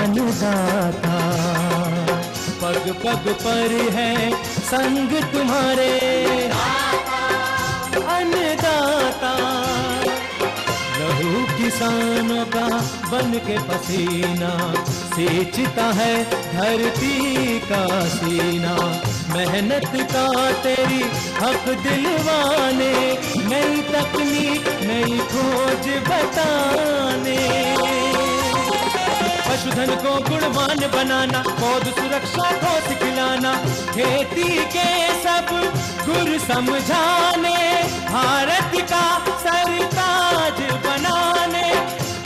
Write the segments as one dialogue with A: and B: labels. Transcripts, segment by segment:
A: अन्नदाता। पग पग पर है संग तुम्हारे अन्नदाता। लहू किसानों का बन के पसीना सींचता है धरती का सीना। मेहनत का तेरी हक दिलवाने, नई तकनीक नई खोज बताने। पशुधन को गुणवान बनाना, पौध सुरक्षा को सिखलाना, खेती के सब गुर समझाने, भारत का सरताज बनाने।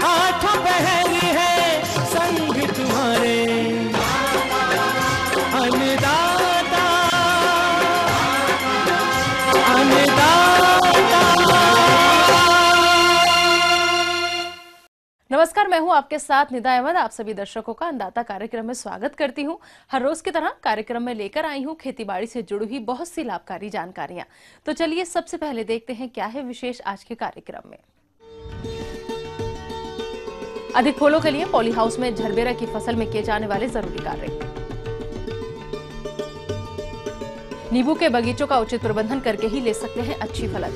A: आठों पहर है संग तुम्हारे अन्नदाता अन्नदाता।
B: नमस्कार, मैं हूं आपके साथ निदा अहमद। आप सभी दर्शकों का अन्नदाता कार्यक्रम में स्वागत करती हूं। हर रोज की तरह कार्यक्रम में लेकर आई हूं खेतीबाड़ी से जुड़ी हुई बहुत सी लाभकारी जानकारियां। तो चलिए सबसे पहले देखते हैं क्या है विशेष आज के कार्यक्रम में। अधिक फूलों के लिए पॉली हाउस में झरबेरा की फसल में किए जाने वाले जरूरी कार्य। नींबू के बगीचों का उचित प्रबंधन करके ही ले सकते हैं अच्छी फलन।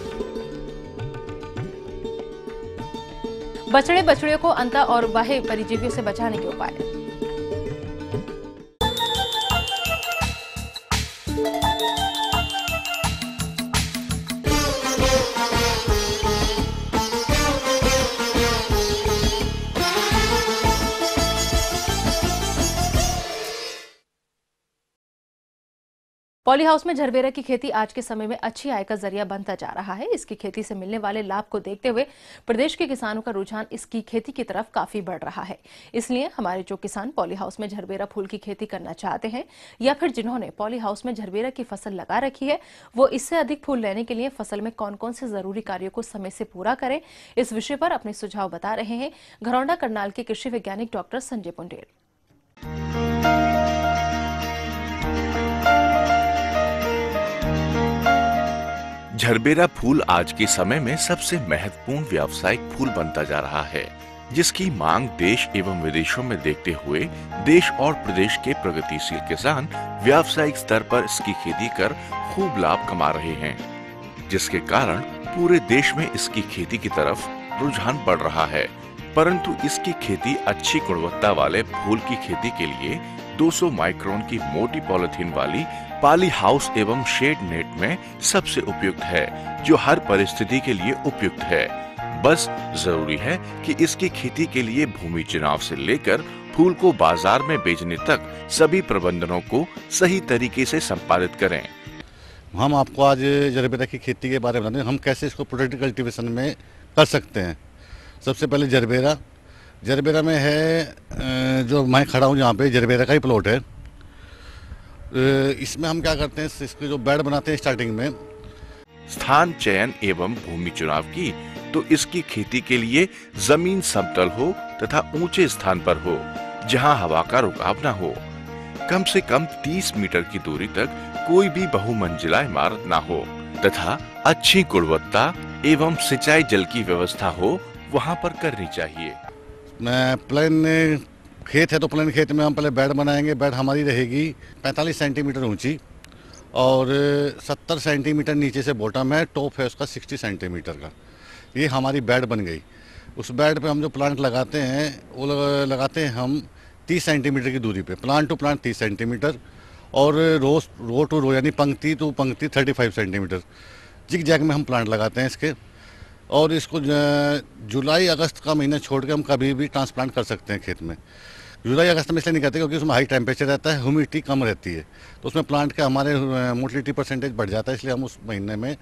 B: बछड़े बछड़ियों को अंता और बाह्य परिजीवियों से बचाने के उपाय। पॉली हाउस में झरबेरा की खेती आज के समय में अच्छी आय का जरिया बनता जा रहा है। इसकी खेती से मिलने वाले लाभ को देखते हुए प्रदेश के किसानों का रुझान इसकी खेती की तरफ काफी बढ़ रहा है। इसलिए हमारे जो किसान पॉली हाउस में झरबेरा फूल की खेती करना चाहते हैं या फिर जिन्होंने पॉली हाउस में झरबेरा की फसल लगा रखी है, वो इससे अधिक फूल लेने के लिए फसल में कौन कौन से जरूरी कार्यों को समय से पूरा करें, इस विषय पर अपने सुझाव बता रहे हैं घरौंडा करनाल के कृषि वैज्ञानिक डॉक्टर संजय पुंडेल।
C: झरबेरा फूल आज के समय में सबसे महत्वपूर्ण व्यावसायिक फूल बनता जा रहा है, जिसकी मांग देश एवं विदेशों में देखते हुए देश और प्रदेश के प्रगतिशील किसान व्यावसायिक स्तर पर इसकी खेती कर खूब लाभ कमा रहे हैं, जिसके कारण पूरे देश में इसकी खेती की तरफ रुझान बढ़ रहा है। परंतु इसकी खेती अच्छी गुणवत्ता वाले फूल की खेती के लिए 200 माइक्रोन की मोटी पॉलिथीन वाली पॉली हाउस एवं शेड नेट में सबसे उपयुक्त है, जो हर परिस्थिति के लिए उपयुक्त है। बस जरूरी है कि इसकी खेती के लिए भूमि चुनाव से लेकर फूल को बाजार में बेचने तक सभी प्रबंधनों को सही तरीके से संपादित करें।
D: हम आपको आज झरबेरा की खेती के बारे में बताते हैं, हम कैसे इसको प्रोटेक्टिव कल्टीवेशन में कर सकते हैं। सबसे पहले झरबेरा में है, जो मैं खड़ा हूँ यहाँ पे झरबेरा का ही प्लॉट है। इसमें हम क्या करते हैं, इसके जो बेड बनाते हैं स्टार्टिंग में।
C: स्थान चयन एवं भूमि चुनाव की तो इसकी खेती के लिए जमीन समतल हो तथा ऊंचे स्थान पर हो, जहां हवा का रुकाव न हो। कम से कम 30 मीटर की दूरी तक कोई भी बहुमंजिला इमारत न हो तथा अच्छी गुणवत्ता एवं सिंचाई जल की व्यवस्था हो, वहां पर करनी चाहिए।
D: प्लेन खेत है तो प्लेन खेत में हम पहले बेड बनाएंगे। बेड हमारी रहेगी 45 सेंटीमीटर ऊंची और 70 सेंटीमीटर नीचे से बॉटम है। टॉप है उसका 60 सेंटीमीटर का। ये हमारी बेड बन गई। उस बेड पे हम जो प्लांट लगाते हैं वो लगाते हैं हम 30 सेंटीमीटर की दूरी पे। प्लांट टू प्लांट 30 सेंटीमीटर और रो टू रो यानी पंक्ति टू पंक्ति 35 सेंटीमीटर जिग जैग में हम प्लांट लगाते हैं इसके। और इसको जुलाई अगस्त का महीना छोड़ के हम कभी भी ट्रांसप्लांट कर सकते हैं खेत में। जुलाई अगस्त में इसलिए नहीं करते क्योंकि उसमें हाई टेम्परेचर रहता है, ह्यूमिडिटी कम रहती है, तो उसमें प्लांट का हमारे मोटिलिटी परसेंटेज बढ़ जाता है। इसलिए हम उस महीने में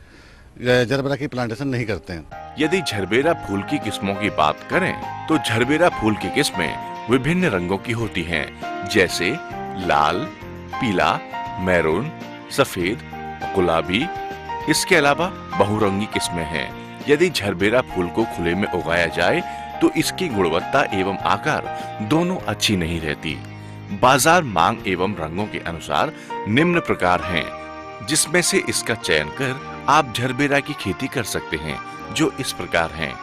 D: झरबेरा की प्लांटेशन नहीं करते हैं।
C: यदि झरबेरा फूल की किस्मों की बात करें तो झरबेरा फूल की किस्में विभिन्न रंगों की होती हैं, जैसे लाल, पीला, मैरून, सफेद, गुलाबी। इसके अलावा बहुरंगी किस्में हैं। यदि झरबेरा फूल को खुले में उगाया जाए तो इसकी गुणवत्ता एवं आकार दोनों अच्छी नहीं रहती। बाजार मांग एवं रंगों के अनुसार निम्न प्रकार हैं, जिसमें से इसका चयन कर आप झरबेरा की खेती कर सकते हैं, जो इस प्रकार हैं।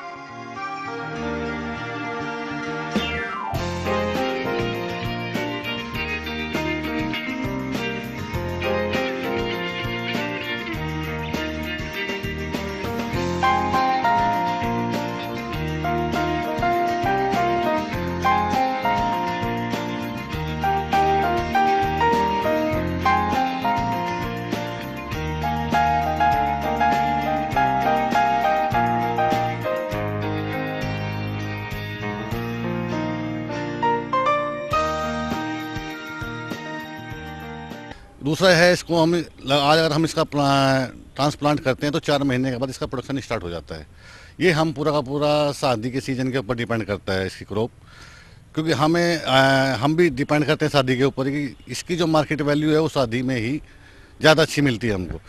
D: दूसरा है, इसको हम आज अगर हम इसका ट्रांसप्लांट करते हैं तो 4 महीने के बाद इसका प्रोडक्शन स्टार्ट हो जाता है। ये हम पूरा का पूरा शादी के सीज़न के ऊपर डिपेंड करता है इसकी क्रॉप, क्योंकि हम भी डिपेंड करते हैं शादी के ऊपर कि इसकी जो मार्केट वैल्यू है वो शादी में ही ज़्यादा अच्छी मिलती है हमको।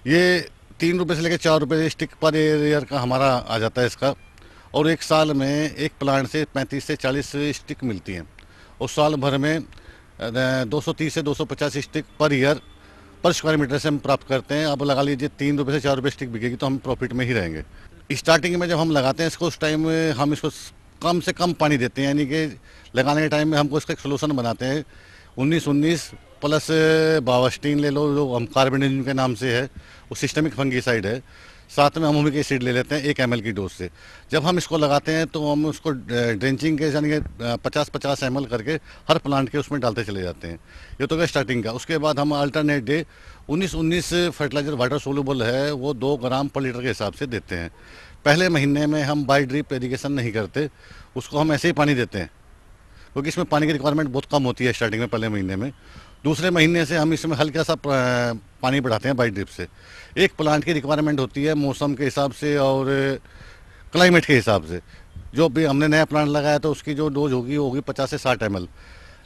D: ये 3 रुपये से लेकर 4 रुपये स्टिक पर ईयर का हमारा आ जाता है इसका, और एक साल में एक प्लांट से 35 से 40 स्टिक मिलती हैं, और साल भर में 230 से 250 स्टिक पर ईयर पर स्क्वायर मीटर से हम प्राप्त करते हैं। अब लगा लीजिए 3 रुपये से 4 रुपये स्टिक बिकेगी तो हम प्रॉफिट में ही रहेंगे। स्टार्टिंग में जब हम लगाते हैं इसको, उस टाइम हम इसको कम से कम पानी देते हैं, यानी कि लगाने के टाइम में हमको इसका एक सोल्यूशन बनाते हैं 19-19 प्लस बावास्टीन ले लो, जो हम कार्बेंडाजिम के नाम से है, वो सिस्टमिक फंगीसाइड है। साथ में हम हुमिक एसिड ले लेते हैं 1 ml की डोज से। जब हम इसको लगाते हैं तो हम उसको ड्रेंचिंग के यानी कि 50-50 ml करके हर प्लांट के उसमें डालते चले जाते हैं। ये तो क्या स्टार्टिंग का। उसके बाद हम alternate day 19-19 fertilizer water soluble है वो 2 ग्राम पर लीटर के हिसाब से देते हैं। पहले महीने में हम बाई ड्रिप इरीगेशन नहीं करते, उसको हम ऐसे ही पानी देते हैं, क्योंकि इसमें पानी की रिक्वायरमेंट बहुत कम होती है स्टार्टिंग में, पहले महीने में। दूसरे महीने से हम इसमें हल्का सा पानी बढ़ाते हैं बाई ड्रिप से। एक प्लांट की रिक्वायरमेंट होती है मौसम के हिसाब से और क्लाइमेट के हिसाब से। जो भी हमने नया प्लांट लगाया तो उसकी जो डोज होगी वो होगी 50 से 60 ml,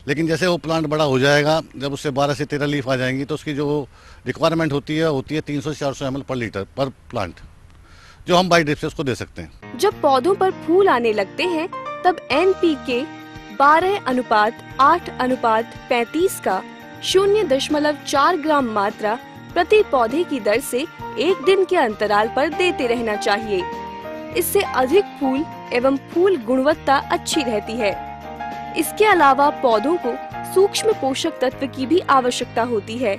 D: लेकिन जैसे वो प्लांट बड़ा हो जाएगा, जब उससे 12 से 13 लीफ आ जाएंगी तो उसकी जो रिक्वायरमेंट होती है 300 से 400 ml पर लीटर पर प्लांट, जो हम बाई ड्रिप से उसको दे सकते हैं।
E: जब पौधों पर फूल आने लगते हैं तब NPK 12:8:35 का 0.4 ग्राम मात्रा प्रति पौधे की दर से 1 दिन के अंतराल पर देते रहना चाहिए। इससे अधिक फूल एवं फूल गुणवत्ता अच्छी रहती है। इसके अलावा पौधों को सूक्ष्म पोषक तत्व की भी आवश्यकता होती है।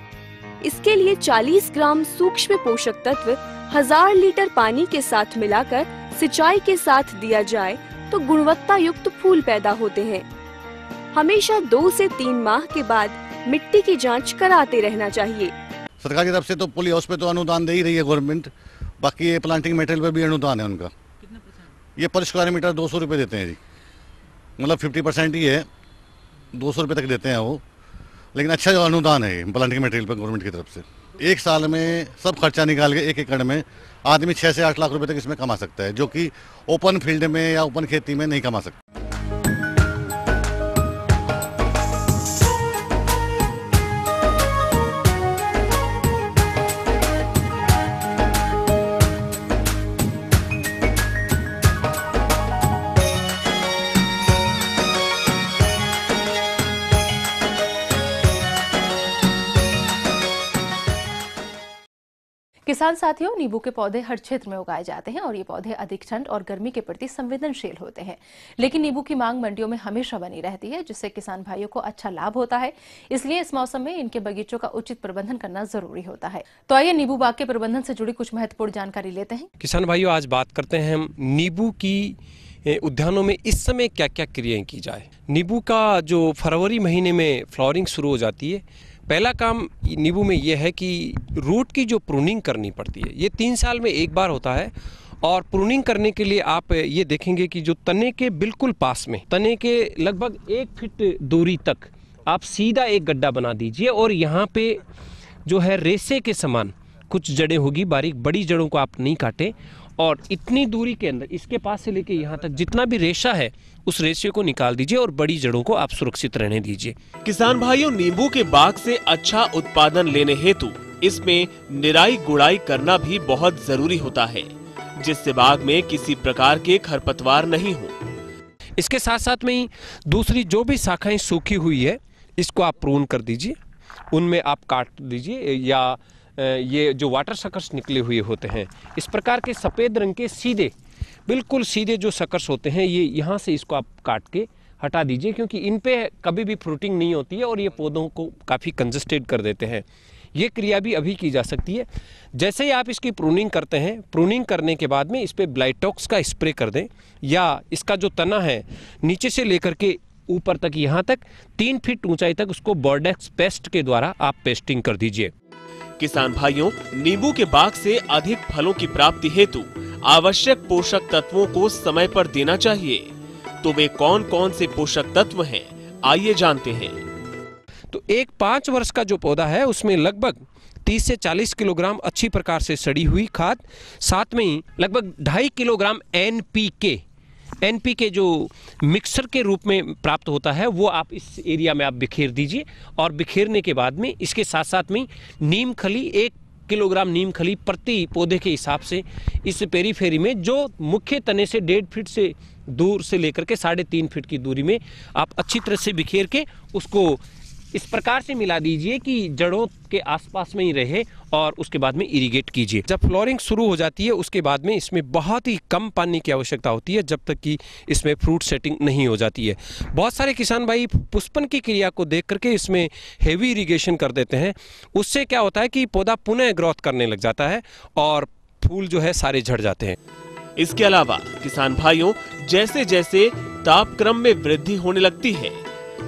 E: इसके लिए 40 ग्राम सूक्ष्म पोषक तत्व 1000 लीटर पानी के साथ मिलाकर सिंचाई के साथ दिया जाए तो गुणवत्ता युक्त फूल पैदा होते हैं। हमेशा 2 से 3 माह के बाद मिट्टी की जांच कराते रहना चाहिए।
D: सरकार की तरफ से तो पॉली हाउस पे तो अनुदान दे ही रही है गवर्नमेंट, बाकी ये प्लांटिंग मटेरियल पे भी अनुदान है उनका। कितना %? ये पर स्क्वायर मीटर 200 रुपये देते हैं जी, मतलब 50% ही है, 200 रुपये तक देते हैं वो, लेकिन अच्छा जो अनुदान है प्लांटिंग मटेरियल पर गवर्नमेंट की तरफ से। एक साल में सब खर्चा निकाल के 1 एकड़ में आदमी 6 से 8 लाख रुपए तक इसमें कमा सकता है, जो कि ओपन फील्ड में या ओपन खेती में नहीं कमा सकता।
B: किसान साथियों, नींबू के पौधे हर क्षेत्र में उगाए जाते हैं और ये पौधे अधिक ठंड और गर्मी के प्रति संवेदनशील होते हैं। लेकिन नींबू की मांग मंडियों में हमेशा बनी रहती है, जिससे किसान भाइयों को अच्छा लाभ होता है। इसलिए इस मौसम में इनके बगीचों का उचित प्रबंधन करना जरूरी होता है। तो आइए नींबू बाग के प्रबंधन से जुड़ी कुछ महत्वपूर्ण जानकारी लेते हैं।
F: किसान भाइयों, आज बात करते हैं हम नींबू की उद्यानों में इस समय क्या क्या क्रियाएं की जाए। नींबू का जो फरवरी महीने में फ्लावरिंग शुरू हो जाती है, पहला काम नींबू में यह है कि रूट की जो प्रूनिंग करनी पड़ती है, ये 3 साल में एक बार होता है। और प्रूनिंग करने के लिए आप ये देखेंगे कि जो तने के बिल्कुल पास में, तने के लगभग 1 फीट दूरी तक आप सीधा एक गड्ढा बना दीजिए और यहाँ पे जो है रेशे के समान कुछ जड़ें होगी, बारीक बड़ी जड़ों को आप नहीं काटें, और इतनी दूरी के अंदर इसके पास से लेके यहाँ तक जितना भी रेशा है उस रेशे को निकाल दीजिए और बड़ी जड़ों को आप सुरक्षित रहने दीजिए।
G: किसान भाइयों, नींबू के बाग से अच्छा उत्पादन लेने हेतु इसमें निराई गुड़ाई करना भी बहुत जरूरी होता है, जिससे बाग में किसी प्रकार के खरपतवार नहीं हो।
F: इसके साथ साथ में ही दूसरी जो भी शाखाएं सूखी हुई है इसको आप प्रून कर दीजिए, उनमें आप काट दीजिए, या ये जो वाटर सकर्स निकले हुए होते हैं इस प्रकार के सफ़ेद रंग के सीधे, बिल्कुल सीधे जो सकर्स होते हैं, ये यहाँ से इसको आप काट के हटा दीजिए, क्योंकि इन पे कभी भी फ्रूटिंग नहीं होती है और ये पौधों को काफ़ी कंजस्टेड कर देते हैं। ये क्रिया भी अभी की जा सकती है। जैसे ही आप इसकी प्रूनिंग करते हैं, प्रूनिंग करने के बाद में इस पर ब्लाइटॉक्स का स्प्रे कर दें, या इसका जो तना है नीचे से लेकर के ऊपर तक, यहाँ तक 3 फीट ऊंचाई तक उसको बॉर्डेक्स पेस्ट के द्वारा आप पेस्टिंग कर दीजिए।
G: किसान भाइयों, नींबू के बाग से अधिक फलों की प्राप्ति हेतु आवश्यक पोषक तत्वों को समय पर देना चाहिए। तो वे कौन कौन से पोषक तत्व हैं, आइए जानते हैं।
F: तो एक 5 वर्ष का जो पौधा है उसमें लगभग 30 से 40 किलोग्राम अच्छी प्रकार से सड़ी हुई खाद, साथ में ही लगभग 2.5 किलोग्राम एनपीके जो मिक्सर के रूप में प्राप्त होता है वो आप इस एरिया में आप बिखेर दीजिए। और बिखेरने के बाद में इसके साथ साथ में नीम खली 1 किलोग्राम नीम खली प्रति पौधे के हिसाब से इस पेरीफेरी में जो मुख्य तने से 1.5 फीट से दूर से लेकर के 3.5 फीट की दूरी में आप अच्छी तरह से बिखेर के उसको इस प्रकार से मिला दीजिए कि जड़ों के आसपास में ही रहे और उसके बाद में इरिगेट कीजिए। जब फ्लोरिंग शुरू हो जाती है उसके बाद में इसमें बहुत ही कम पानी की आवश्यकता होती है जब तक कि इसमें फ्रूट सेटिंग नहीं हो जाती है। बहुत सारे किसान भाई पुष्पन की क्रिया को देख करके इसमें हेवी इरिगेशन कर देते हैं। उससे क्या होता है कि पौधा पुनः ग्रोथ करने लग जाता है और फूल जो है सारे झड़ जाते हैं।
G: इसके अलावा किसान भाइयों, जैसे जैसे तापक्रम में वृद्धि होने लगती है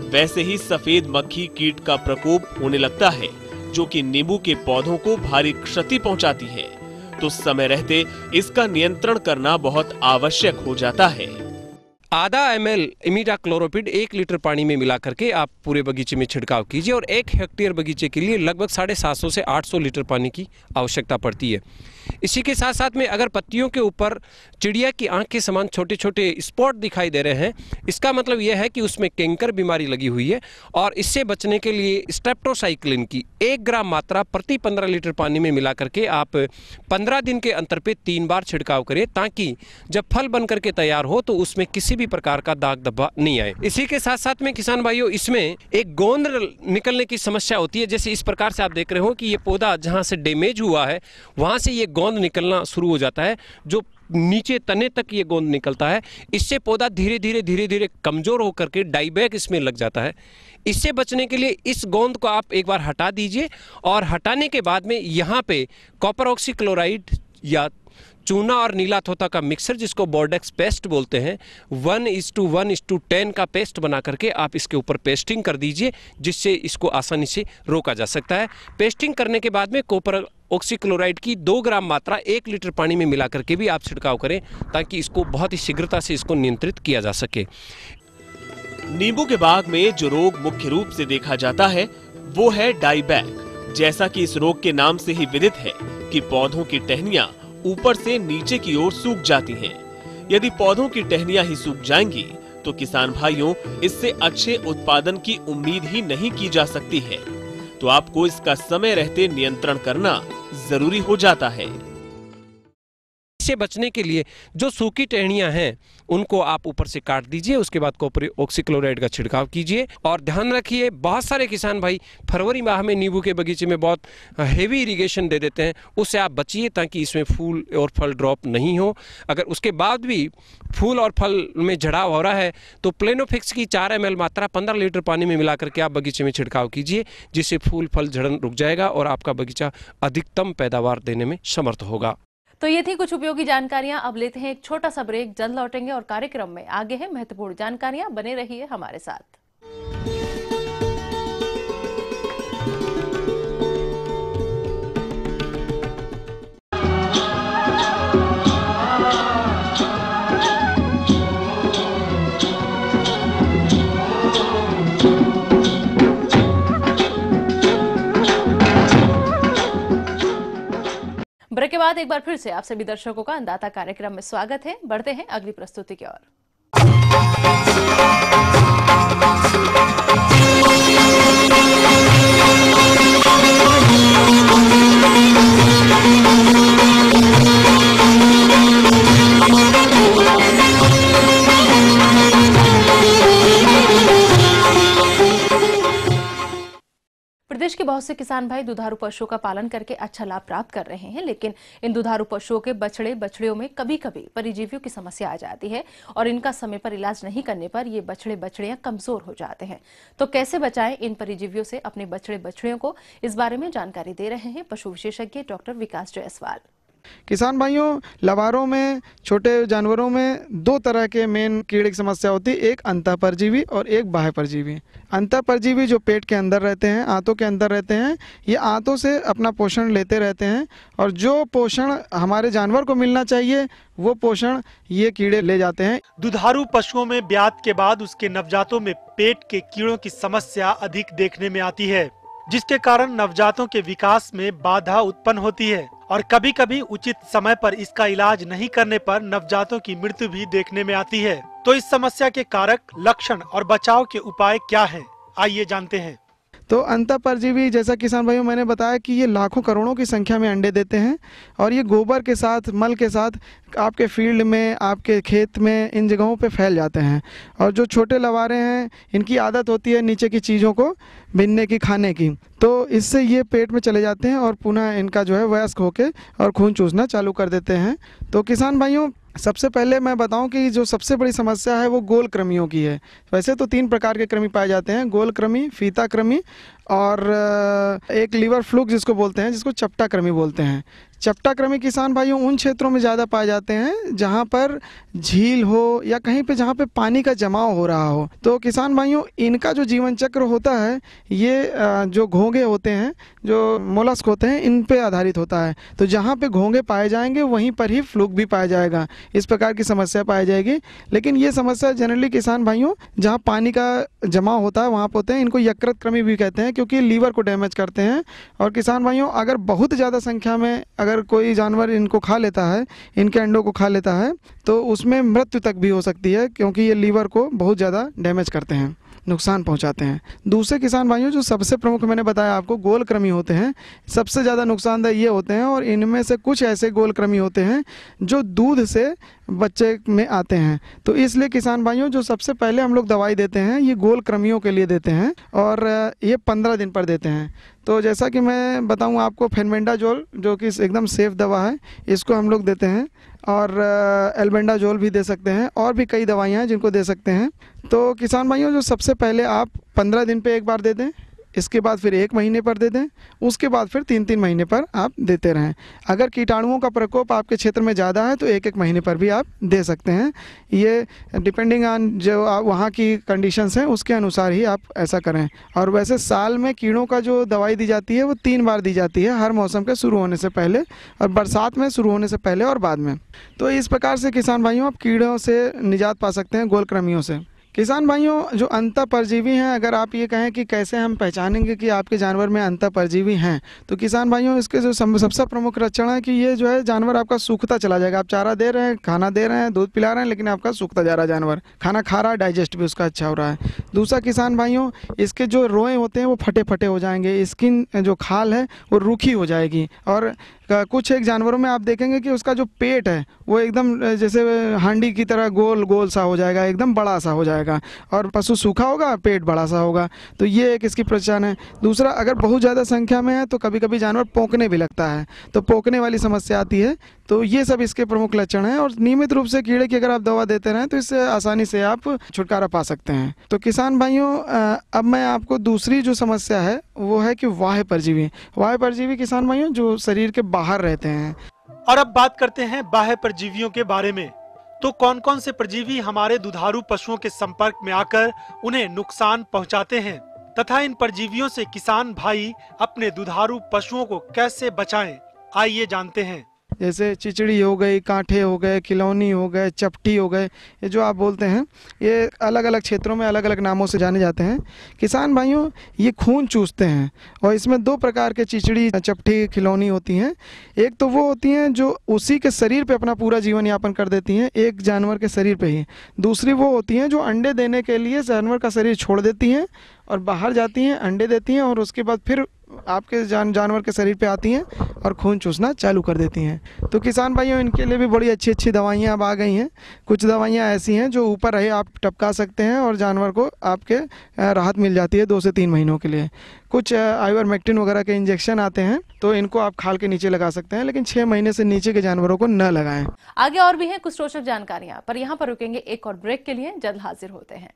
G: वैसे ही सफेद मक्खी कीट का प्रकोप होने लगता है जो कि नींबू के पौधों को भारी क्षति पहुंचाती है। तो समय रहते इसका नियंत्रण करना बहुत आवश्यक हो जाता है।
F: आधा ml इमिडाक्लोरोपिड 1 लीटर पानी में मिला करके आप पूरे बगीचे में छिड़काव कीजिए और 1 हेक्टेयर बगीचे के लिए लगभग 750 से 800 लीटर पानी की आवश्यकता पड़ती है। इसी के साथ साथ में अगर पत्तियों के ऊपर चिड़िया की आंख के समान छोटे छोटे स्पॉट दिखाई दे रहे हैं, इसका मतलब यह है कि उसमें कैंकर बीमारी लगी हुई है और इससे बचने के लिए स्ट्रेप्टोसाइक्लिन की 1 ग्राम मात्रा प्रति 15 लीटर पानी में मिला करके आप 15 दिन के अंतर पे 3 बार छिड़काव करें ताकि जब फल बन करके तैयार हो तो उसमें किसी भी प्रकार का दाग धब्बा नहीं आए। इसी के साथ साथ में किसान भाइयों, इसमें एक गोंद निकलने की समस्या होती है। जैसे इस प्रकार से आप देख रहे हो कि ये पौधा जहाँ से डैमेज हुआ है वहाँ से ये गोंद निकलना शुरू हो जाता है, जो नीचे तने तक ये गोंद निकलता है। इससे पौधा धीरे धीरे कमजोर होकर के डाईबैक इसमें लग जाता है। इससे बचने के लिए इस गोंद को आप एक बार हटा दीजिए और हटाने के बाद में यहाँ पे कॉपर ऑक्सीक्लोराइड या चूना और नीला थोथा का मिक्सर, जिसको बोर्डेक्स पेस्ट बोलते हैं, 1:1:10 का पेस्ट बना करके आप इसके ऊपर पेस्टिंग कर दीजिए, जिससे इसको आसानी से रोका जा सकता है। पेस्टिंग करने के बाद में कॉपर ऑक्सीक्लोराइड की 2 ग्राम मात्रा 1 लीटर पानी में मिला करके भी आप छिड़काव करें ताकि इसको बहुत ही शीघ्रता से इसको नियंत्रित किया जा सके।
G: नींबू के बाग में जो रोग मुख्य रूप से देखा जाता है वो है डाईबैक। जैसा कि इस रोग के नाम से ही विदित है कि पौधों की टहनियां ऊपर से नीचे की ओर सूख जाती हैं। यदि पौधों की टहनियां ही सूख जाएंगी तो किसान भाइयों, इससे अच्छे उत्पादन की उम्मीद ही नहीं की जा सकती है। तो आपको इसका समय रहते नियंत्रण करना जरूरी हो जाता है।
F: इससे बचने के लिए जो सूखी टहनियां हैं उनको आप ऊपर से काट दीजिए, उसके बाद कॉपर ऑक्सीक्लोराइड का छिड़काव कीजिए। और ध्यान रखिए, बहुत सारे किसान भाई फरवरी माह में नींबू के बगीचे में बहुत हेवी इरिगेशन दे देते हैं, उससे आप बचिए ताकि इसमें फूल और फल ड्रॉप नहीं हो। अगर उसके बाद भी फूल और फल में झड़ाव हो रहा है तो प्लेनोफिक्स की 4 ml मात्रा 15 लीटर पानी में मिला करके आप बगीचे में छिड़काव कीजिए, जिससे फूल फल झड़न रुक जाएगा और आपका बगीचा अधिकतम पैदावार देने में समर्थ होगा।
B: तो ये थी कुछ उपयोगी जानकारियां। अब लेते हैं एक छोटा सा ब्रेक, जल्द लौटेंगे और कार्यक्रम में आगे है महत्वपूर्ण जानकारियां। बने रहिए हमारे साथ। ब्रेक के बाद एक बार फिर से आप सभी दर्शकों का अन्नदाता कार्यक्रम में स्वागत है। बढ़ते हैं अगली प्रस्तुति की ओर। प्रदेश के बहुत से किसान भाई दुधारू पशुओं का पालन करके अच्छा लाभ प्राप्त कर रहे हैं, लेकिन इन दुधारू पशुओं के बछड़े बछड़ियों में कभी कभी परिजीवियों की समस्या आ जाती है और इनका समय पर इलाज नहीं करने पर ये बछड़े बछड़ियां कमजोर हो जाते हैं। तो कैसे बचाएं इन परिजीवियों से अपने बछड़े बछड़ियों को, इस बारे में जानकारी दे रहे हैं पशु विशेषज्ञ डॉक्टर विकास जायसवाल।
H: किसान भाइयों, लवारों में, छोटे जानवरों में दो तरह के मेन कीड़े की समस्या होती है, एक अंतःपरजीवी और एक बाह्य परजीवी। अंतःपरजीवी जो पेट के अंदर रहते हैं, आंतों के अंदर रहते हैं, ये आंतों से अपना पोषण लेते रहते हैं और जो पोषण हमारे जानवर को मिलना चाहिए वो पोषण ये कीड़े ले जाते हैं।
I: दुधारू पशुओं में ब्यात के बाद उसके नवजातों में पेट के कीड़ों की समस्या अधिक देखने में आती है, जिसके कारण नवजातों के विकास में बाधा उत्पन्न होती है और कभी कभी उचित समय पर इसका इलाज नहीं करने पर नवजातों की मृत्यु भी देखने में आती है। तो इस समस्या के कारक, लक्षण और बचाव के उपाय क्या हैं? आइए जानते हैं।
H: तो अंतःपरजीवी, जैसा किसान भाइयों मैंने बताया कि ये लाखों करोड़ों की संख्या में अंडे देते हैं और ये गोबर के साथ, मल के साथ आपके फील्ड में, आपके खेत में, इन जगहों पे फैल जाते हैं। और जो छोटे लवारे हैं, इनकी आदत होती है नीचे की चीज़ों को बीनने की, खाने की, तो इससे ये पेट में चले जाते हैं और पुनः इनका जो है वयस्क होके और खून चूसना चालू कर देते हैं। तो किसान भाइयों, सबसे पहले मैं बताऊं कि जो सबसे बड़ी समस्या है वो गोल कृमियों की है। वैसे तो 3 प्रकार के कृमि पाए जाते हैं, गोल कृमि, फीता कृमि और एक लीवर फ्लूक जिसको बोलते हैं, जिसको चपटा कृमि बोलते हैं। चपटा कृमि किसान भाइयों उन क्षेत्रों में ज़्यादा पाए जाते हैं जहाँ पर झील हो या कहीं पे जहाँ पे पानी का जमाव हो रहा हो। तो किसान भाइयों, इनका जो जीवन चक्र होता है, ये जो घोंघे होते हैं, जो मोलस्क होते हैं, इन पे आधारित होता है। तो जहाँ पे घोंघे पाए जाएंगे वहीं पर ही फ्लूक भी पाया जाएगा। इस प्रकार की समस्या पाई जाएगी। लेकिन ये समस्या जनरली किसान भाइयों जहाँ पानी का जमाव होता है वहाँ पर होते हैं। इनको यकृत कृमि भी कहते हैं क्योंकि लीवर को डैमेज करते हैं। और किसान भाइयों, अगर बहुत ज़्यादा संख्या में अगर कोई जानवर इनको खा लेता है, इनके अंडों को खा लेता है, तो उसमें मृत्यु तक भी हो सकती है क्योंकि ये लीवर को बहुत ज़्यादा डैमेज करते हैं, नुकसान पहुंचाते हैं। दूसरे किसान भाइयों, जो सबसे प्रमुख मैंने बताया आपको, गोल कृमि होते हैं, सबसे ज़्यादा नुकसानदायी ये होते हैं। और इनमें से कुछ ऐसे गोल कृमि होते हैं जो दूध से बच्चे में आते हैं। तो इसलिए किसान भाइयों, जो सबसे पहले हम लोग दवाई देते हैं ये गोल कृमियों के लिए देते हैं और ये 15 दिन पर देते हैं। तो जैसा कि मैं बताऊं आपको, फेनबेंडाजोल जो कि एकदम सेफ दवा है, इसको हम लोग देते हैं और एल्बेंडाजोल भी दे सकते हैं और भी कई दवाइयाँ हैं जिनको दे सकते हैं। तो किसान भाइयों, जो सबसे पहले आप 15 दिन पे एक बार दे दें, इसके बाद फिर 1 महीने पर दे दें, उसके बाद फिर 3-3 महीने पर आप देते रहें। अगर कीटाणुओं का प्रकोप आपके क्षेत्र में ज़्यादा है तो 1-1 महीने पर भी आप दे सकते हैं। ये डिपेंडिंग ऑन जो वहाँ की कंडीशंस हैं उसके अनुसार ही आप ऐसा करें। और वैसे साल में कीड़ों का जो दवाई दी जाती है वो 3 बार दी जाती है, हर मौसम के शुरू होने से पहले और बरसात में शुरू होने से पहले और बाद में। तो इस प्रकार से किसान भाइयों आप कीड़ों से निजात पा सकते हैं, गोल कृमियों से। किसान भाइयों, जो अंतःपरजीवी हैं, अगर आप ये कहें कि कैसे हम पहचानेंगे कि आपके जानवर में अंतःपरजीवी हैं, तो किसान भाइयों इसके जो सबसे प्रमुख लक्षण है कि ये जो है जानवर आपका सूखता चला जाएगा। आप चारा दे रहे हैं, खाना दे रहे हैं, दूध पिला रहे हैं, लेकिन आपका सूखता जा रहा है जानवर, खाना खा रहा है, डाइजेस्ट भी उसका अच्छा हो रहा है। दूसरा किसान भाइयों, इसके जो रोए होते हैं वो फटे फटे हो जाएंगे, स्किन जो खाल है वो रूखी हो जाएगी। और कुछ एक जानवरों में आप देखेंगे कि उसका जो पेट है वो एकदम जैसे हांडी की तरह गोल गोल सा हो जाएगा, एकदम बड़ा सा हो जाएगा। और पशु सूखा होगा, पेट बड़ा सा होगा। तो ये एक इसकी पहचान है। दूसरा, अगर बहुत ज़्यादा संख्या में है तो कभी कभी जानवर पोंकने भी लगता है, तो पोंकने वाली समस्या आती है। तो ये सब इसके प्रमुख लक्षण हैं। और नियमित रूप से कीड़े की अगर आप दवा देते रहें तो इससे आसानी से आप छुटकारा पा सकते हैं। तो किसान भाइयों, अब मैं आपको दूसरी जो समस्या है वो है कि वाह्य परजीवी। वाह्य परजीवी किसान भाइयों जो शरीर के बाहर रहते हैं।
I: और अब बात करते हैं बाह्य परजीवियों के बारे में। तो कौन कौन से परजीवी हमारे दुधारू पशुओं के संपर्क में आकर उन्हें नुकसान पहुंचाते हैं तथा इन परजीवियों से किसान भाई अपने दुधारू पशुओं को कैसे बचाएं, आइए जानते हैं।
H: जैसे चिचड़ी हो गई, कांठे हो गए, खिलौनी हो गए, चपटी हो गए, ये जो आप बोलते हैं ये अलग अलग क्षेत्रों में अलग अलग नामों से जाने जाते हैं। किसान भाइयों, ये खून चूसते हैं और इसमें 2 प्रकार के चिचड़ी, चपटी, खिलौनी होती हैं। एक तो वो होती हैं जो उसी के शरीर पे अपना पूरा जीवन यापन कर देती हैं, एक जानवर के शरीर पे ही। दूसरी वो होती हैं जो अंडे देने के लिए जानवर का शरीर छोड़ देती हैं और बाहर जाती हैं, अंडे देती हैं और उसके बाद फिर आपके जानवर के शरीर पे आती हैं और खून चूसना चालू कर देती हैं। तो किसान भाइयों, इनके लिए भी बड़ी अच्छी अच्छी दवाइयाँ अब आ गई हैं। कुछ दवाइयाँ ऐसी हैं जो ऊपर रहे आप टपका सकते हैं और जानवर को आपके राहत मिल जाती है 2 से 3 महीनों के लिए। कुछ आइवरमेक्टिन वगैरह के इंजेक्शन आते हैं तो इनको आप खाल के नीचे लगा सकते हैं, लेकिन 6 महीने से नीचे के जानवरों को न लगाएं।
B: आगे और भी हैं कुछ रोचक जानकारियां, पर यहाँ पर रुकेंगे एक और ब्रेक के लिए। जल्द हाजिर होते हैं।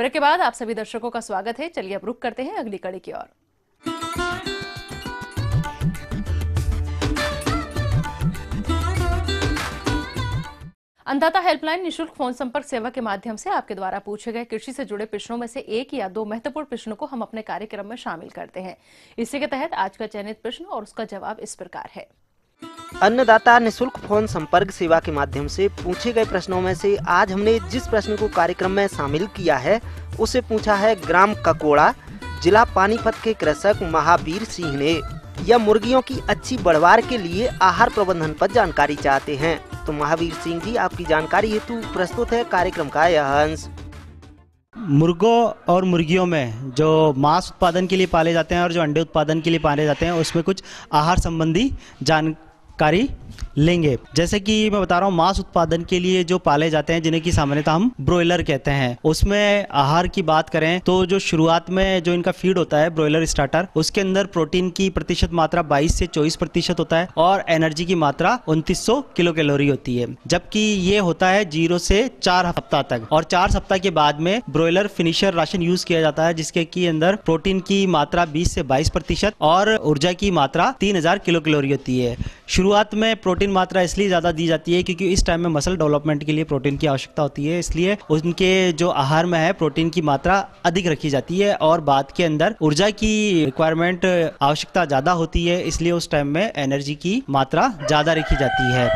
B: ब्रेक के बाद आप सभी दर्शकों का स्वागत है। चलिए अब रुक करते हैं अगली कड़ी की ओर। अन्नदाता हेल्पलाइन निशुल्क फोन संपर्क सेवा के माध्यम से आपके द्वारा पूछे गए कृषि से जुड़े प्रश्नों में से एक या दो महत्वपूर्ण प्रश्नों को हम अपने कार्यक्रम में शामिल करते हैं। इसी के तहत आज का चयनित प्रश्न और उसका जवाब इस प्रकार है।
J: अन्नदाता निशुल्क फोन संपर्क सेवा के माध्यम से पूछे गए प्रश्नों में से आज हमने जिस प्रश्न को कार्यक्रम में शामिल किया है उसे पूछा है ग्राम ककोड़ा, जिला पानीपत के कृषक महावीर सिंह ने। यह मुर्गियों की अच्छी बढ़वार के लिए आहार प्रबंधन पर जानकारी चाहते हैं। तो महावीर सिंह जी, आपकी जानकारी हेतु प्रस्तुत है कार्यक्रम का यह अंश।
K: मुर्गों और मुर्गियों में जो मांस उत्पादन के लिए पाले जाते हैं और जो अंडे उत्पादन के लिए पाले जाते हैं उसमें कुछ आहार संबंधी जानकारी लेंगे। जैसे कि मैं बता रहा हूँ, मांस उत्पादन के लिए जो पाले जाते हैं जिन्हें की सामान्यतः हम ब्रॉयलर कहते हैं, उसमें आहार की बात करें तो जो शुरुआत में जो इनका फीड होता है ब्रॉयलर स्टार्टर, उसके अंदर प्रोटीन की प्रतिशत मात्रा 22 से 24% होता है और एनर्जी की मात्रा 2900 किलो कैलोरी होती है। जबकि ये होता है 0 से 4 हफ्ता तक, और 4 सप्ताह के बाद में ब्रॉयलर फिनिशर राशन यूज किया जाता है जिसके की अंदर प्रोटीन की मात्रा 20 से 22% और ऊर्जा की मात्रा 3000 किलो कैलोरी होती है। शुरुआत में प्रोटीन मात्रा इसलिए ज़्यादा दी जाती है क्योंकि इस टाइम में मसल डेवलपमेंट के लिए प्रोटीन की आवश्यकता होती है, इसलिए उनके जो आहार में है प्रोटीन की मात्रा अधिक रखी जाती है और बाद के अंदर ऊर्जा की रिक्वायरमेंट आवश्यकता ज़्यादा होती है, इसलिए उस टाइम में एनर्जी की मात्रा ज़्यादा रखी जाती है।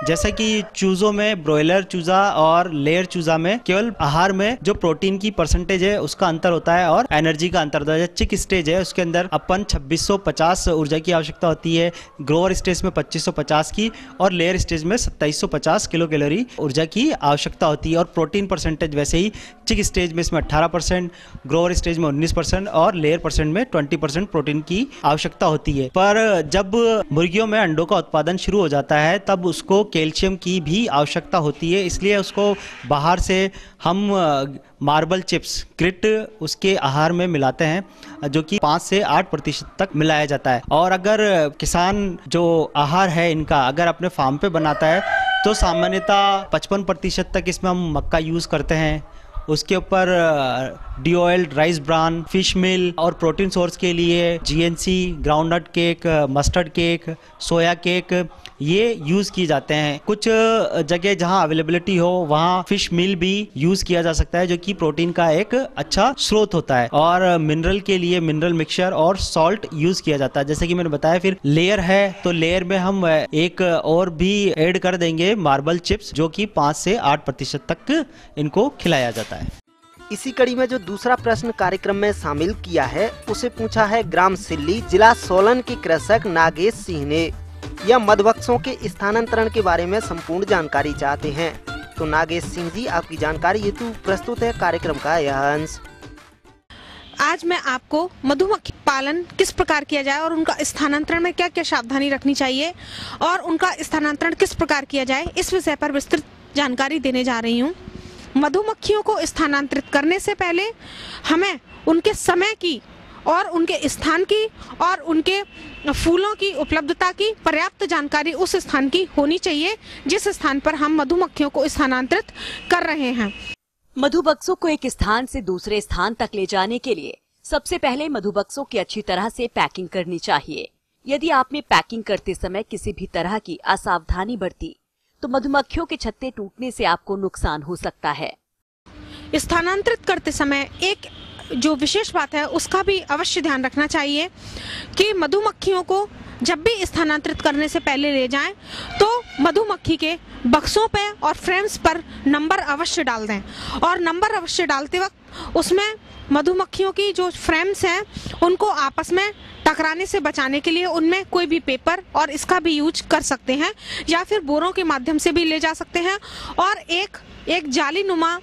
K: जैसा कि चूज़ों में ब्रॉयलर चूज़ा और लेयर चूज़ा में केवल आहार में जो प्रोटीन की परसेंटेज है उसका अंतर होता है और एनर्जी का अंतर होता है। चिक स्टेज है उसके अंदर अपन 2650 ऊर्जा की आवश्यकता होती है, ग्रोअर स्टेज में 2550 की और लेयर स्टेज में 2750 किलो कैलोरी ऊर्जा की आवश्यकता होती है। और प्रोटीन परसेंटेज वैसे ही चिक स्टेज में इसमें 18%, ग्रोअर स्टेज में 19% और लेयर परसेंट में 20% प्रोटीन की आवश्यकता होती है। पर जब मुर्गियों में अंडों का उत्पादन शुरू हो जाता है तब उसको कैल्शियम की भी आवश्यकता होती है, इसलिए उसको बाहर से हम मार्बल चिप्स क्रिट उसके आहार में मिलाते हैं जो कि 5 से 8% तक मिलाया जाता है। और अगर किसान जो आहार है इनका अगर अपने फार्म पे बनाता है तो सामान्यतः 55% तक इसमें हम मक्का यूज़ करते हैं। उसके ऊपर डी-ऑयल्ड राइस ब्रान, फिश मिल और प्रोटीन सोर्स के लिए GNC, groundnut cake, mustard cake, soya cake ये यूज़ किए जाते हैं। कुछ जगह जहां अवेलेबिलिटी हो वहां फिश मिल भी यूज़ किया जा सकता है जो कि प्रोटीन का एक अच्छा स्रोत होता है। और मिनरल के लिए मिनरल मिक्सचर और सॉल्ट यूज़ किया जाता है। जैसे कि मैंने बताया, फिर लेयर है तो लेयर में हम एक और भी ऐड कर देंगे मार्बल चिप्स जो कि 5 से 8% तक इनको खिलाया जाता है।
J: इसी कड़ी में जो दूसरा प्रश्न कार्यक्रम में शामिल किया है उसे पूछा है ग्राम सिल्ली, जिला सोलन के कृषक नागेश सिंह ने। यह मधुमक्खियों के स्थानांतरण के बारे में संपूर्ण जानकारी चाहते हैं। तो नागेश सिंह जी, आपकी जानकारी हेतु प्रस्तुत है कार्यक्रम का यह अंश।
L: आज मैं आपको मधुमक्खी पालन किस प्रकार किया जाए और उनका स्थानांतरण में क्या क्या सावधानी रखनी चाहिए और उनका स्थानांतरण किस प्रकार किया जाए, इस विषय पर विस्तृत जानकारी देने जा रही हूँ। मधुमक्खियों को स्थानांतरित करने से पहले हमें उनके समय की और उनके स्थान की और उनके फूलों की उपलब्धता की पर्याप्त जानकारी उस स्थान की होनी चाहिए जिस स्थान पर हम मधुमक्खियों को स्थानांतरित कर रहे हैं।
M: मधुमक्खियों को एक स्थान से दूसरे स्थान तक ले जाने के लिए सबसे पहले मधुमक्खियों की अच्छी तरह से पैकिंग करनी चाहिए। यदि आपने पैकिंग करते समय किसी भी तरह की असावधानी बरती तो मधुमक्खियों के छत्ते टूटने से आपको नुकसान हो सकता है।
L: स्थानांतरित करते समय एक जो विशेष बात है उसका भी अवश्य ध्यान रखना चाहिए कि मधुमक्खियों को जब भी स्थानांतरित करने से पहले ले जाएं तो मधुमक्खी के बक्सों पे और फ्रेम्स पर नंबर अवश्य डाल दें। और नंबर अवश्य डालते वक्त उसमें मधुमक्खियों की जो फ्रेम्स हैं उनको आपस में टकराने से बचाने के लिए उनमें कोई भी पेपर और इसका भी यूज कर सकते हैं या फिर बोरों के माध्यम से भी ले जा सकते हैं। और एक जालीनुमा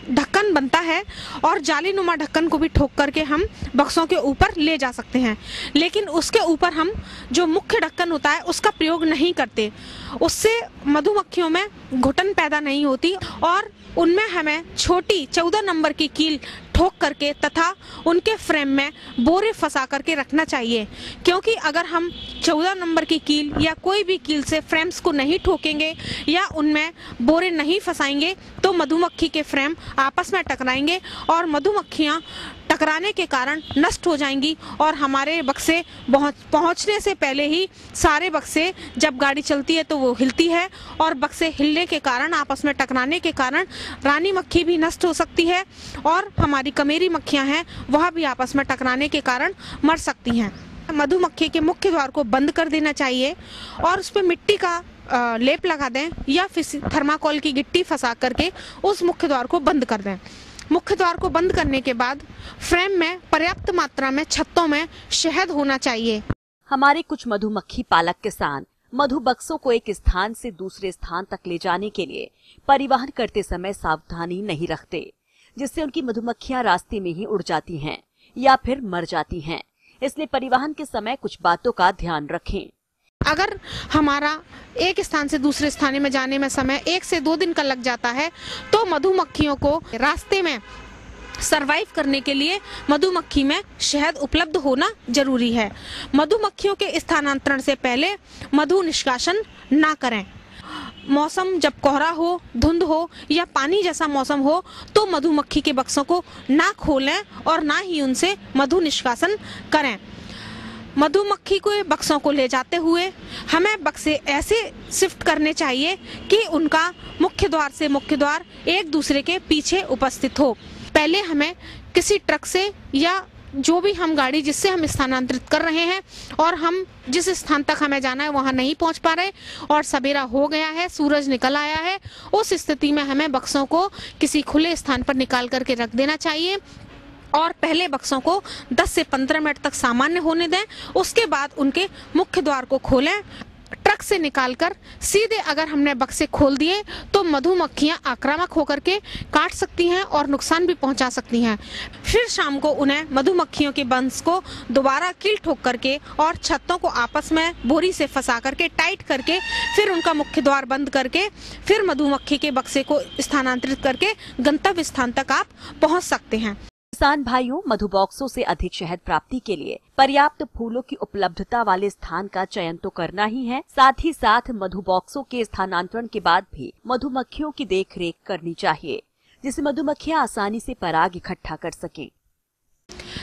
L: ढक्कन बनता है और जालीनुमा ढक्कन को भी ठोक करके हम बक्सों के ऊपर ले जा सकते हैं, लेकिन उसके ऊपर हम जो मुख्य ढक्कन होता है उसका प्रयोग नहीं करते। उससे मधुमक्खियों में घुटन पैदा नहीं होती और उनमें हमें छोटी 14 नंबर की कील ठोक करके तथा उनके फ्रेम में बोरे फंसा करके रखना चाहिए, क्योंकि अगर हम 14 नंबर की कील या कोई भी कील से फ्रेम्स को नहीं ठोकेंगे या उनमें बोरे नहीं फंसाएंगे तो मधुमक्खी के फ्रेम आपस में टकराएंगे और मधुमक्खियां टकराने के कारण नष्ट हो जाएंगी और हमारे बक्से पहुंचने से पहले ही सारे बक्से, जब गाड़ी चलती है तो वो हिलती है और बक्से हिलने के कारण, आपस में टकराने के कारण रानी मक्खी भी नष्ट हो सकती है और हमारी कमेरी मक्खियां हैं वह भी आपस में टकराने के कारण मर सकती हैं। मधुमक्खी के मुख्य द्वार को बंद कर देना चाहिए और उस पर मिट्टी का लेप लगा दें या फिर थर्माकोल की गिट्टी फंसा करके उस मुख्य द्वार को बंद कर दें। मुख्य द्वार को बंद करने के बाद फ्रेम में पर्याप्त मात्रा में छत्तों में शहद होना चाहिए।
M: हमारे कुछ मधुमक्खी पालक किसान मधु बक्सों को एक स्थान से दूसरे स्थान तक ले जाने के लिए परिवहन करते समय सावधानी नहीं रखते, जिससे उनकी मधुमक्खियां रास्ते में ही उड़ जाती हैं या फिर मर जाती हैं। इसलिए परिवहन के समय कुछ बातों का ध्यान रखें।
L: अगर हमारा एक स्थान से दूसरे स्थान में जाने में समय 1 से 2 दिन का लग जाता है तो मधुमक्खियों को रास्ते में सरवाइव करने के लिए मधुमक्खी में शहद उपलब्ध होना जरूरी है। मधुमक्खियों के स्थानांतरण से पहले मधु निष्कासन ना करें। मौसम जब कोहरा हो, धुंध हो या पानी जैसा मौसम हो तो मधुमक्खी के बक्सों को ना खोलें और ना ही उनसे मधु निष्कासन करें। मधुमक्खी को बक्सों को ले जाते हुए हमें बक्से ऐसे शिफ्ट करने चाहिए कि उनका मुख्य द्वार से मुख्य द्वार एक दूसरे के पीछे उपस्थित हो। पहले हमें किसी ट्रक से या जो भी हम गाड़ी जिससे हम स्थानांतरित कर रहे हैं और हम जिस स्थान तक हमें जाना है वहां नहीं पहुंच पा रहे और सवेरा हो गया है, सूरज निकल आया है, उस स्थिति में हमें बक्सों को किसी खुले स्थान पर निकाल करके रख देना चाहिए और पहले बक्सों को 10 से 15 मिनट तक सामान्य होने दें। उसके बाद उनके मुख्य द्वार को खोलें। ट्रक से निकालकर सीधे अगर हमने बक्से खोल दिए तो मधुमक्खियां आक्रामक होकर के काट सकती हैं और नुकसान भी पहुंचा सकती हैं। फिर शाम को उन्हें मधुमक्खियों के बंस को दोबारा कील ठोक करके और छत्तों को आपस में बोरी से फंसा करके टाइट करके फिर उनका मुख्य द्वार बंद करके फिर मधुमक्खी के बक्से को स्थानांतरित करके गंतव्य स्थान तक आप पहुँच सकते हैं।
M: किसान भाइयों, मधु बॉक्सों से अधिक शहद प्राप्ति के लिए पर्याप्त फूलों की उपलब्धता वाले स्थान का चयन तो करना ही है, साथ ही साथ मधु बॉक्सों के स्थानांतरण के बाद भी मधुमक्खियों की देखरेख करनी चाहिए, जिससे मधुमक्खियां आसानी से पराग इकट्ठा कर सकें।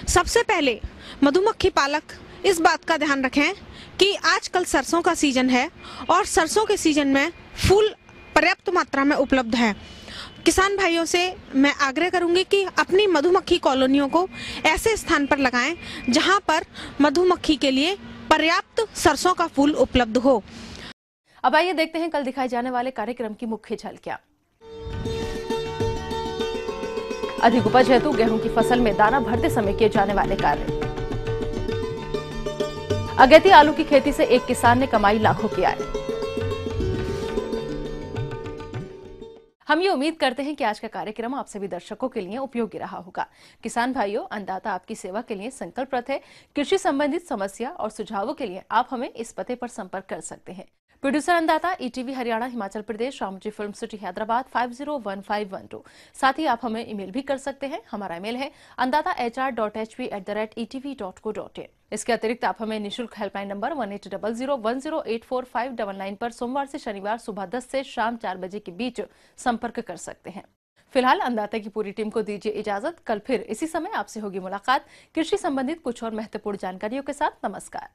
L: सबसे पहले मधुमक्खी पालक इस बात का ध्यान रखें कि आजकल सरसों का सीजन है और सरसों के सीजन में फूल पर्याप्त मात्रा में उपलब्ध है। किसान भाइयों से मैं आग्रह करूंगी कि अपनी मधुमक्खी कॉलोनियों को ऐसे स्थान पर लगाएं जहां पर मधुमक्खी के लिए पर्याप्त सरसों का फूल उपलब्ध हो।
B: अब आइए देखते हैं कल दिखाए जाने वाले कार्यक्रम की मुख्य झलकियां। अधिक उपज हेतु गेहूं की फसल में दाना भरते समय किए जाने वाले कार्य। अगेती आलू की खेती से एक किसान ने कमाई लाखों की आय। हम ये उम्मीद करते हैं कि आज का कार्यक्रम आप सभी दर्शकों के लिए उपयोगी रहा होगा। किसान भाइयों, अन्नदाता आपकी सेवा के लिए संकल्परत है। कृषि संबंधित समस्या और सुझावों के लिए आप हमें इस पते पर संपर्क कर सकते हैं। प्रोड्यूसर अन्नदाता, ETV Haryana, Himachal Pradesh, Ramoji film city, Hyderabad 501512। साथ ही आप हमें ईमेल भी कर सकते हैं। हमारा ईमेल है annadatar.hp@etv.co.in। इसके अतिरिक्त आप हमें निःशुल्क हेल्पलाइन नंबर 180010845999 पर सोमवार से शनिवार सुबह 10 से शाम 4 बजे के बीच संपर्क कर सकते हैं। फिलहाल अन्नदाता की पूरी टीम को दीजिए इजाजत। कल फिर इसी समय आपसे होगी मुलाकात कृषि संबंधित कुछ और महत्वपूर्ण जानकारियों के साथ। नमस्कार।